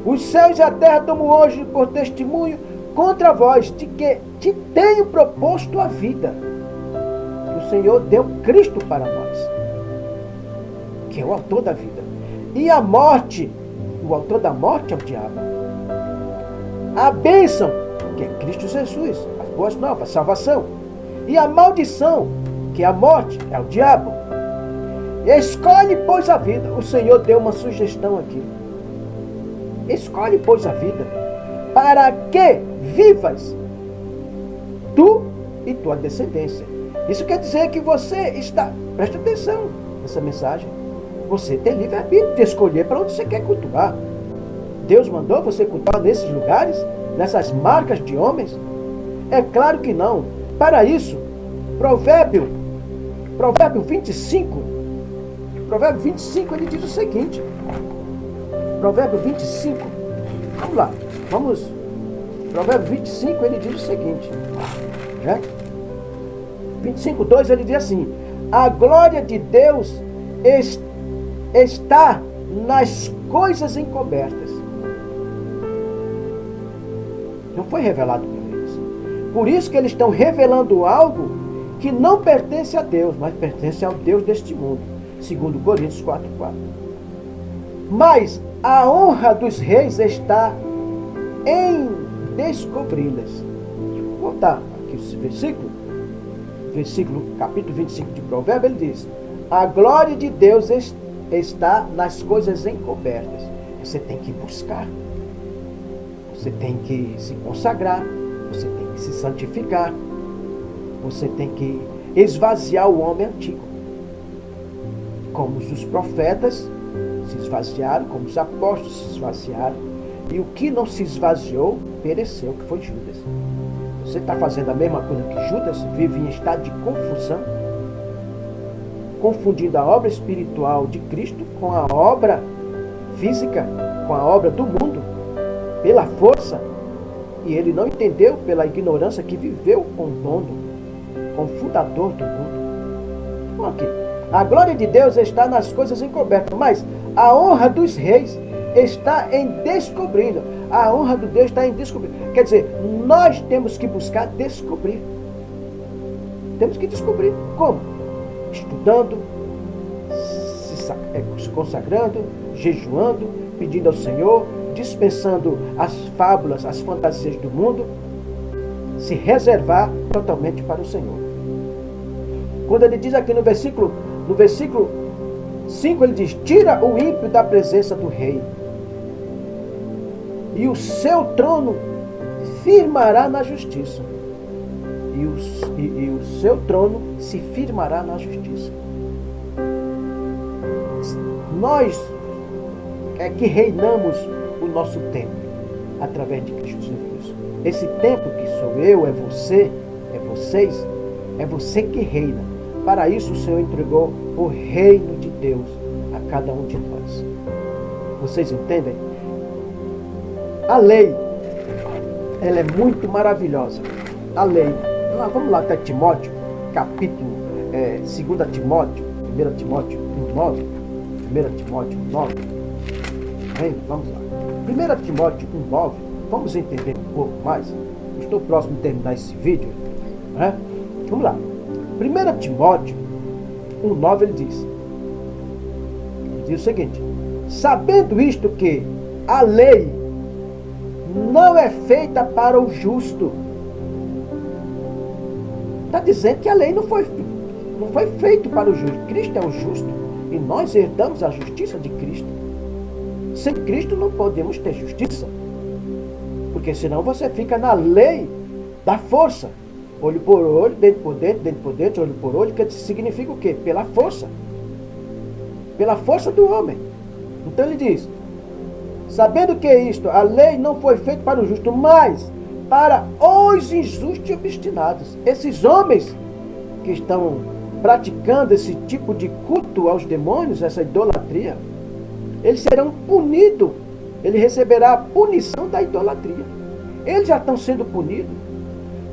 Os céus e a terra tomo hoje por testemunho contra vós, de que te tenho proposto a vida. O Senhor deu Cristo para nós, que é o autor da vida. E a morte, o autor da morte é o diabo. A bênção, que é Cristo Jesus, as boas novas, a salvação. E a maldição, que é a morte, é o diabo. Escolhe, pois, a vida. O Senhor deu uma sugestão aqui. Escolhe, pois, a vida, para que vivas tu e tua descendência. Isso quer dizer que você está... Preste atenção nessa mensagem. Você tem livre-arbítrio de escolher para onde você quer cultuar. Deus mandou você cultuar nesses lugares? Nessas marcas de homens? É claro que não. Para isso, Provérbio 25, ele diz o seguinte. Provérbio 25, vamos lá, vamos. Provérbio 25, ele diz o seguinte, né? 25:2, ele diz assim: a glória de Deus está nas coisas encobertas. Não foi revelado por eles. Por isso que eles estão revelando algo que não pertence a Deus, mas pertence ao Deus deste mundo. Segundo Coríntios 4:4. Mas a honra dos reis está em descobri-las. Vou voltar aqui esse versículo, capítulo 25 de Provérbios, ele diz: a glória de Deus está nas coisas encobertas. Você tem que buscar. Você tem que se consagrar. Você tem que se santificar. Você tem que esvaziar o homem antigo. Como os profetas se esvaziaram, como os apóstolos se esvaziaram. E o que não se esvaziou, pereceu, que foi Judas. Você está fazendo a mesma coisa que Judas, vive em estado de confusão, confundindo a obra espiritual de Cristo com a obra física, com a obra do mundo, pela força. E ele não entendeu pela ignorância que viveu com o dono, com o fundador do mundo. Bom, aqui, a glória de Deus está nas coisas encobertas, mas a honra dos reis está em descobrir. A honra de Deus está em descobrir. Quer dizer, nós temos que buscar descobrir. Temos que descobrir. Como? Estudando, se consagrando, jejuando, pedindo ao Senhor, dispensando as fábulas, as fantasias do mundo, se reservar totalmente para o Senhor. Quando ele diz aqui no versículo 5, ele diz: tira o ímpio da presença do rei, e o seu trono firmará na justiça. E o seu trono se firmará na justiça. Nós é que reinamos o nosso tempo através de Cristo Jesus. Esse tempo que sou eu, é você, é vocês, é você que reina. Para isso o Senhor entregou o reino de Deus a cada um de nós. Vocês entendem? A lei, ela é muito maravilhosa. A lei. Vamos lá até Timóteo, capítulo 2 Timóteo, 1 Timóteo 9. 1 Timóteo 9. Vamos lá. 1 Timóteo 9, vamos entender um pouco mais. Estou próximo de terminar esse vídeo, né? Vamos lá. 1 Timóteo 1,9 ele diz o seguinte: sabendo isto que a lei não é feita para o justo. Está dizendo que a lei não foi feita para o justo. Cristo é o justo e nós herdamos a justiça de Cristo. Sem Cristo não podemos ter justiça, porque senão você fica na lei da força. Olho por olho, dente por dente, dente por dente, olho por olho, que significa o quê? Pela força. Pela força do homem. Então ele diz: sabendo que isto, a lei não foi feita para o justo, mas para os injustos e obstinados. Esses homens que estão praticando esse tipo de culto aos demônios, essa idolatria, eles serão punidos. Ele receberá a punição da idolatria. Eles já estão sendo punidos,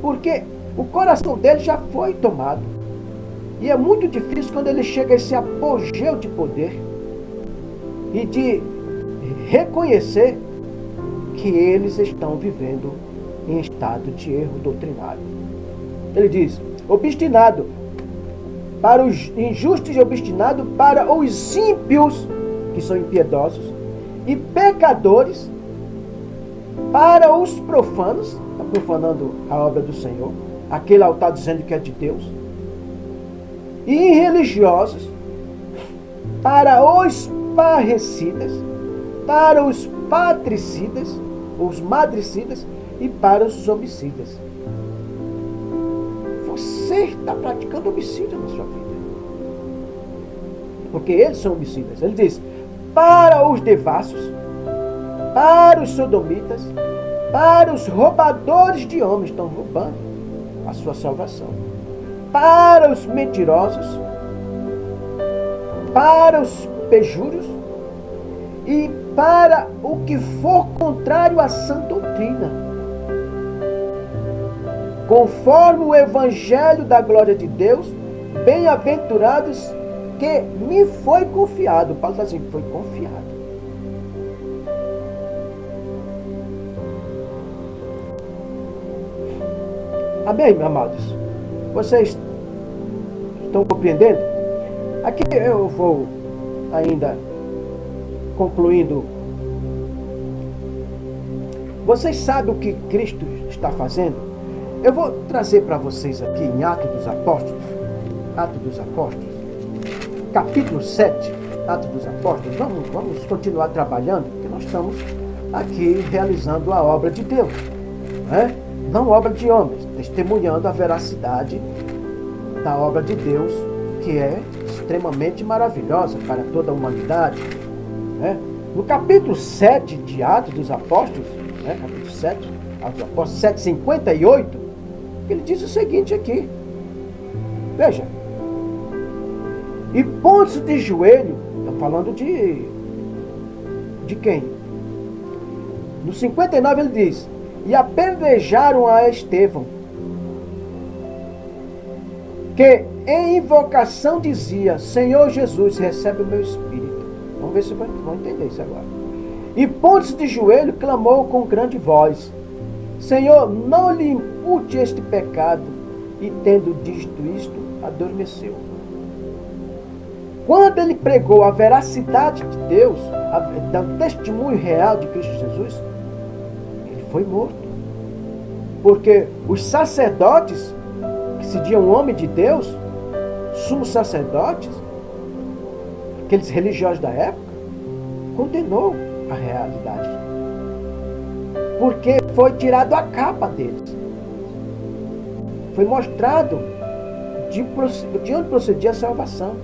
porque o coração deles já foi tomado. E é muito difícil quando ele chega a esse apogeu de poder e de reconhecer que eles estão vivendo em estado de erro doutrinário. Ele diz: obstinado para os injustos e obstinado para os ímpios, que são impiedosos, e pecadores, para os profanos, está profanando a obra do Senhor, aquele altar dizendo que é de Deus, e irreligiosos, para os parricidas, para os patricidas, os madricidas e para os homicidas. Você está praticando homicídio na sua vida, porque eles são homicidas. Ele diz: para os devassos, para os sodomitas, para os roubadores de homens, estão roubando a sua salvação, para os mentirosos, para os pejúrios e para o que for contrário à sã doutrina, conforme o evangelho da glória de Deus, bem-aventurados que me foi confiado. Paulo está assim: foi confiado. Amém, amados? Vocês estão compreendendo? Aqui eu vou ainda concluindo. Vocês sabem o que Cristo está fazendo? Eu vou trazer para vocês aqui em Atos dos Apóstolos, capítulo 7, Atos dos Apóstolos. Vamos continuar trabalhando, porque nós estamos aqui realizando a obra de Deus, né? Não obra de homens, testemunhando a veracidade da obra de Deus, que é extremamente maravilhosa para toda a humanidade, né? No capítulo 7 de Atos dos Apóstolos, né? Capítulo 7, Atos dos Apóstolos 7:58, ele diz o seguinte aqui, veja: e pondo-se de joelho, está falando de quem? No 59 ele diz: e apedrejaram a Estevão, que em invocação dizia: Senhor Jesus, recebe o meu espírito. Vamos ver se vão entender isso agora. E pondo-se de joelho, clamou com grande voz: Senhor, não lhe impute este pecado. E tendo dito isto, adormeceu. Quando ele pregou a veracidade de Deus, dando testemunho real de Cristo Jesus, ele foi morto. Porque os sacerdotes, que se diziam homem de Deus, sumos sacerdotes, aqueles religiosos da época, condenou a realidade. Porque foi tirado a capa deles. Foi mostrado de onde procedia a salvação.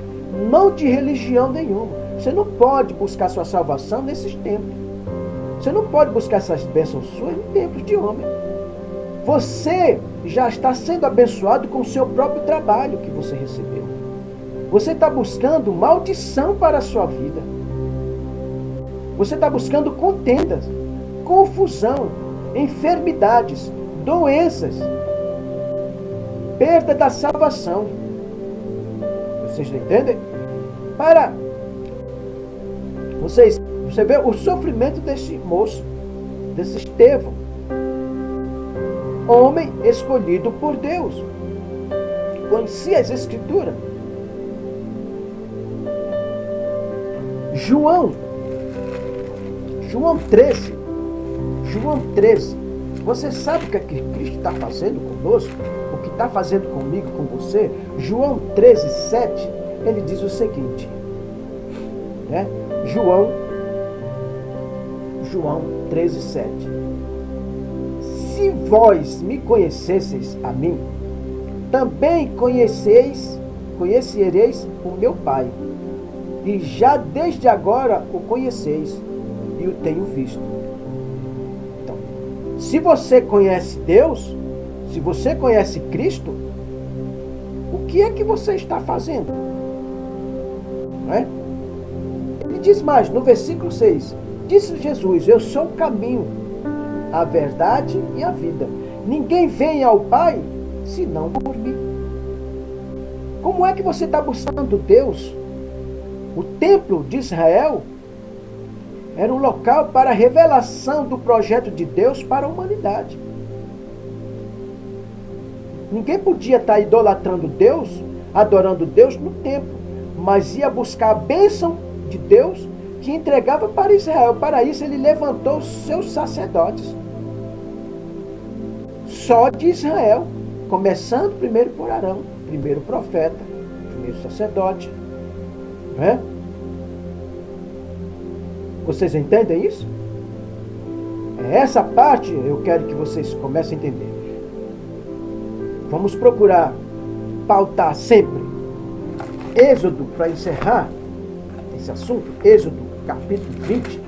Não de religião nenhuma. Você não pode buscar sua salvação nesses templos. Você não pode buscar essas bênçãos suas em templos de homem. Você já está sendo abençoado com o seu próprio trabalho que você recebeu. Você está buscando maldição para a sua vida. Você está buscando contendas, confusão, enfermidades, doenças, perda da salvação. Vocês não entendem? Você vê o sofrimento desse moço, desse Estevão. homem escolhido por Deus. Conhecia as Escrituras. João 13. Você sabe o que é que Cristo está fazendo conosco? O que está fazendo comigo, com você? João 13, 7, ele diz o seguinte, né? João 13, 7. Se vós me conhecesseis a mim, também conhecereis o meu Pai. E já desde agora o conheceis e o tenho visto. Então, se você conhece Deus, se você conhece Cristo, o que é que você está fazendo? Não é? Ele diz mais, no versículo 6, disse Jesus, eu sou o caminho, a verdade e a vida. Ninguém vem ao Pai, senão por mim. Como é que você está buscando Deus? O templo de Israel era um local para a revelação do projeto de Deus para a humanidade. Ninguém podia estar idolatrando Deus, adorando Deus no templo, mas ia buscar a bênção de Deus que entregava para Israel. Para isso ele levantou os seus sacerdotes. Só de Israel, começando primeiro por Arão, primeiro profeta, primeiro sacerdote. Não é? Vocês entendem isso? Essa parte eu quero que vocês comecem a entender. Vamos procurar pautar sempre Êxodo, para encerrar esse assunto, Êxodo capítulo 20,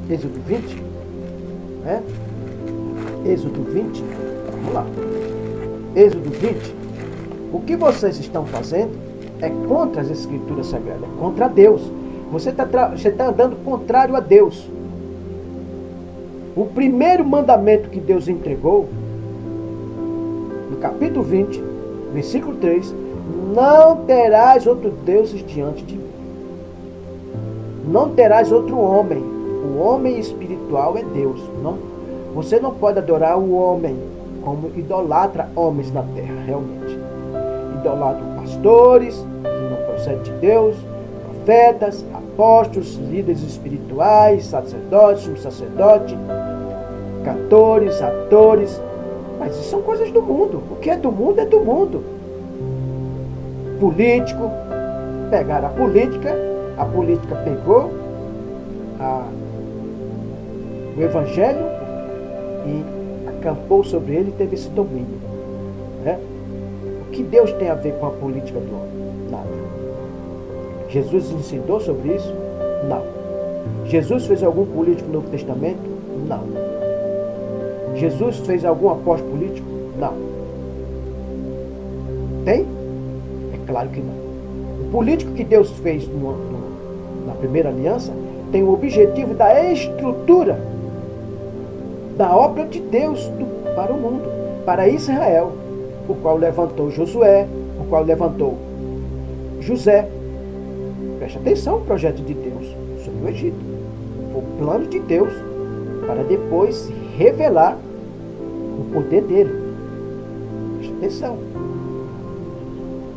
Êxodo 20, né? Êxodo 20, vamos lá. Êxodo 20, o que vocês estão fazendo é contra as Escrituras Sagradas, é contra Deus. Você está andando contrário a Deus. O primeiro mandamento que Deus entregou, no capítulo 20, versículo 3, não terás outro deuses diante de mim. Não terás outro homem. O homem espiritual é Deus. Não, você não pode adorar o homem como idolatra homens na terra, realmente. Idolatram pastores, que não procedem de Deus, profetas, apóstolos, líderes espirituais, sacerdotes, um sacerdote, cantores, atores. Mas isso são coisas do mundo. O que é do mundo é do mundo. Político, pegaram a política pegou o evangelho e acampou sobre ele e teve esse domínio. Né? O que Deus tem a ver com a política do homem? Nada. Jesus ensinou sobre isso? Não. Jesus fez algum político no Novo Testamento? Não. Jesus fez algum apóstolo político? Não. Tem? É claro que não. O político que Deus fez na primeira aliança tem o objetivo da estrutura da obra de Deus para o mundo, para Israel, o qual levantou Josué, o qual levantou José. Preste atenção no projeto de Deus sobre o Egito. Foi o plano de Deus para depois revelar o poder dele. Preste atenção.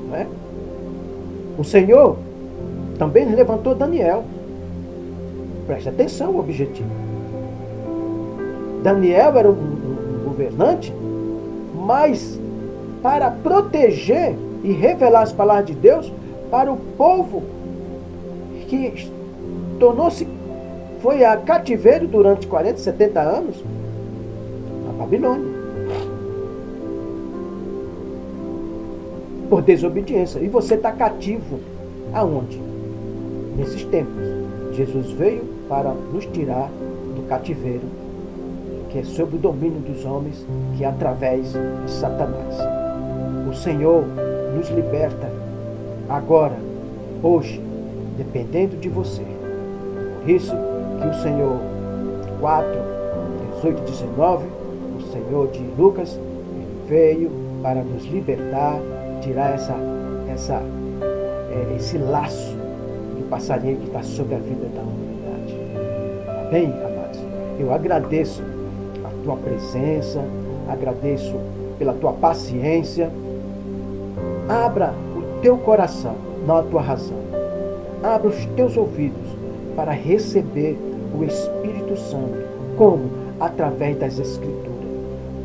Não é? O Senhor também levantou Daniel. Preste atenção no objetivo. Daniel era um governante, mas para proteger e revelar as palavras de Deus para o povo que foi a cativeiro durante 40, 70 anos na Babilônia. Por desobediência. E você está cativo aonde? Nesses tempos. Jesus veio para nos tirar do cativeiro, que é sob o domínio dos homens, que é através de Satanás. O Senhor nos liberta agora, hoje, dependendo de você. Por isso que o Senhor 4, 18, 19, o Senhor de Lucas, ele veio para nos libertar, tirar esse laço do passarinho que está sobre a vida da humanidade. Amém, amados? Eu agradeço a tua presença, Agradeço pela tua paciência. Abra o teu coração, não a tua razão. Abra os teus ouvidos para receber o Espírito Santo. Como? Através das Escrituras.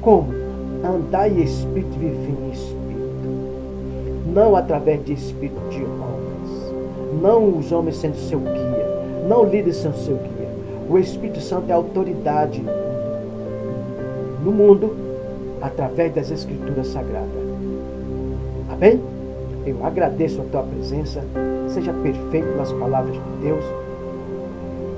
Como? Andar em Espírito, viver em Espírito. Não através de espírito de homens. Não os homens sendo seu guia. Não líderes sendo seu guia. O Espírito Santo é autoridade no mundo através das Escrituras Sagradas. Amém? Eu agradeço a tua presença. Seja perfeito nas palavras de Deus.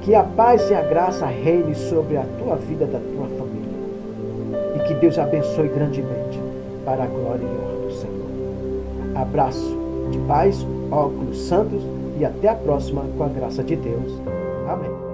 Que a paz e a graça reine sobre a tua vida, da tua família. E que Deus abençoe grandemente para a glória e honra do Senhor. Abraço de paz, óculos santos e até a próxima com a graça de Deus. Amém.